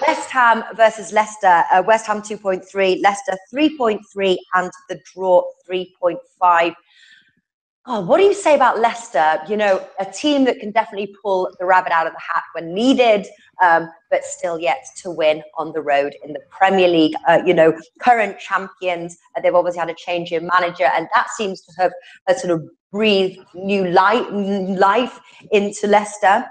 West Ham versus Leicester. West Ham 2.3, Leicester 3.3, and the draw 3.5. Oh, what do you say about Leicester? You know, a team that can definitely pull the rabbit out of the hat when needed, but still yet to win on the road in the Premier League. You know, current champions. They've obviously had a change in manager, and that seems to have sort of breathed new life into Leicester.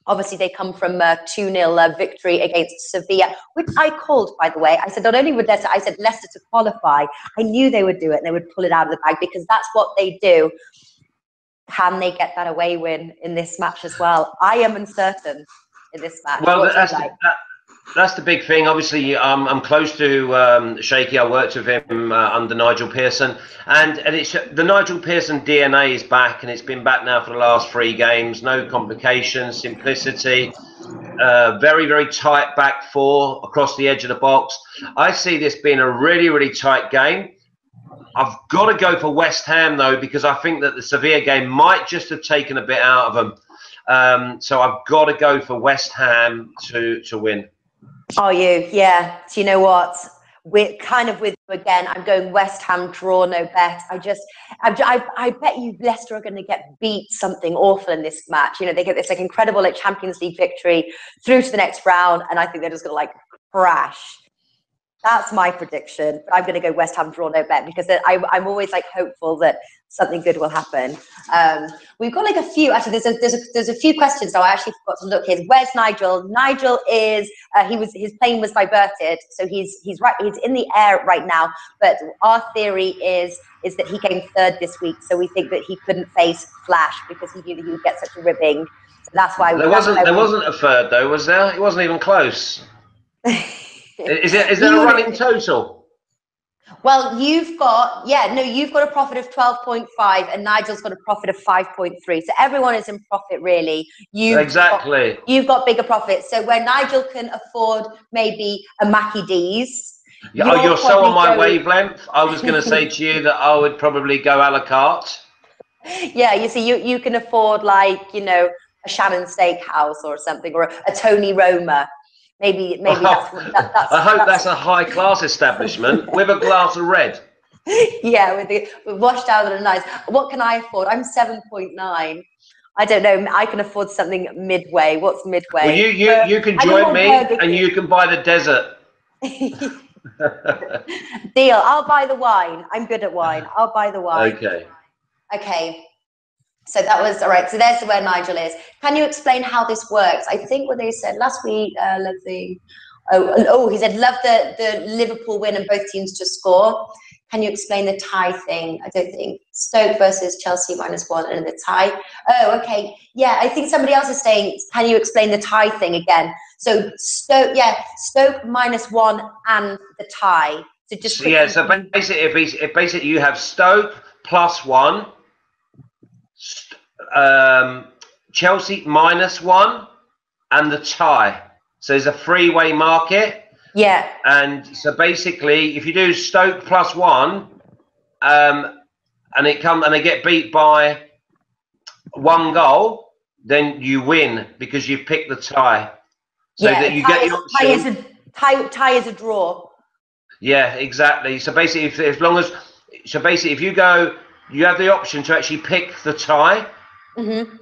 Obviously, they come from a 2-0 victory against Sevilla, which I called, by the way. I said, not only would Leicester, I said Leicester to qualify. I knew they would do it and they would pull it out of the bag because that's what they do. Can they get that away win in this match as well? I am uncertain in this match. Well, that's the big thing. Obviously, I'm close to Shaky. I worked with him under Nigel Pearson, and it's the Nigel Pearson DNA is back, and it's been back now for the last 3 games. No complications, simplicity, very, very tight back 4 across the edge of the box. I see this being a really, really tight game. I've got to go for West Ham though, because I think that the Sevilla game might just have taken a bit out of them. So I've got to go for West Ham to win. Are you? Yeah. Do you know what? We're kind of with you again. I'm going West Ham draw, no bet. I bet you Leicester are going to get beat something awful in this match. You know, they get this like incredible like Champions League victory through to the next round, and I think they're just going to like crash. That's my prediction. But I'm going to go West Ham draw, no bet, because I'm always like hopeful that something good will happen. We've got like a few. Actually, there's a few questions. So I actually forgot to look. Where's Nigel? Nigel is his plane was diverted, so he's in the air right now. But our theory is that he came 3rd this week, so we think that he couldn't face Flash because he knew that he would get such a ribbing. So that's why there wasn't a 3rd though, was there? It wasn't even close. Is there a running total? Well, you've got a profit of 12.5 and Nigel's got a profit of 5.3. So everyone is in profit really. You've got bigger profits. So where Nigel can afford maybe a Mackie D's. You're so on my wavelength. I was going to say to you that I would probably go a la carte. Yeah, you see, you can afford like, you know, a Shannon Steakhouse or something, or a Tony Roma. Maybe that's I hope that's a high class establishment with a glass of red. Yeah, with washed out and nice. What can I afford? I'm 7.9. I don't know. I can afford something midway. What's midway? Well, you can join me and you can buy the desert. Deal. I'll buy the wine. I'm good at wine. I'll buy the wine. Okay. So that was all right. So there's where Nigel is. Can you explain how this works? I think what they said last week, he said love the Liverpool win and both teams to score. Can you explain the tie thing? I don't think Stoke versus Chelsea -1 and the tie. Oh, okay. Yeah, I think somebody else is saying, can you explain the tie thing again? So Stoke -1 and the tie. So just so basically you have Stoke +1. Chelsea -1 and the tie. So there's a 3-way market. Yeah. And so basically, if you do Stoke +1, and they get beat by 1 goal, then you win because you've picked the tie. So that you get the option. Tie is a draw. Yeah, exactly. So basically, if you go, you have the option to actually pick the tie. Mm-hmm.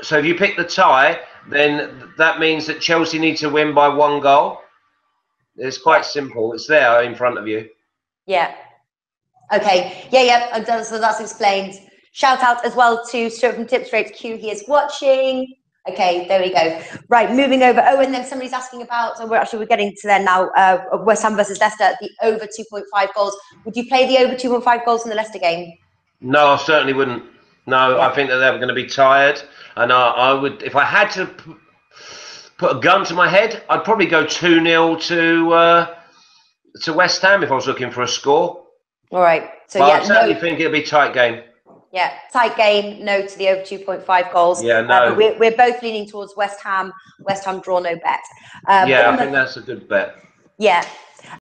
So if you pick the tie, then that means that Chelsea need to win by 1 goal. It's quite simple. It's there in front of you. Yeah. Okay. Yeah. So that's explained. Shout out as well to Stuart from Tipstraight Q. He is watching. Okay, there we go. Right, moving over. Oh, and then somebody's asking about, so we're getting to there now, West Ham versus Leicester, the over 2.5 goals. Would you play the over 2.5 goals in the Leicester game? No, I certainly wouldn't. No, yeah. I think that they were going to be tired. And I would, if I had to put a gun to my head, I'd probably go 2-0 to West Ham if I was looking for a score. All right. So but I certainly think it'll be a tight game. Yeah, tight game, no to the over 2.5 goals. Yeah, no. We're both leaning towards West Ham draw, no bet. I think that's a good bet. Yeah,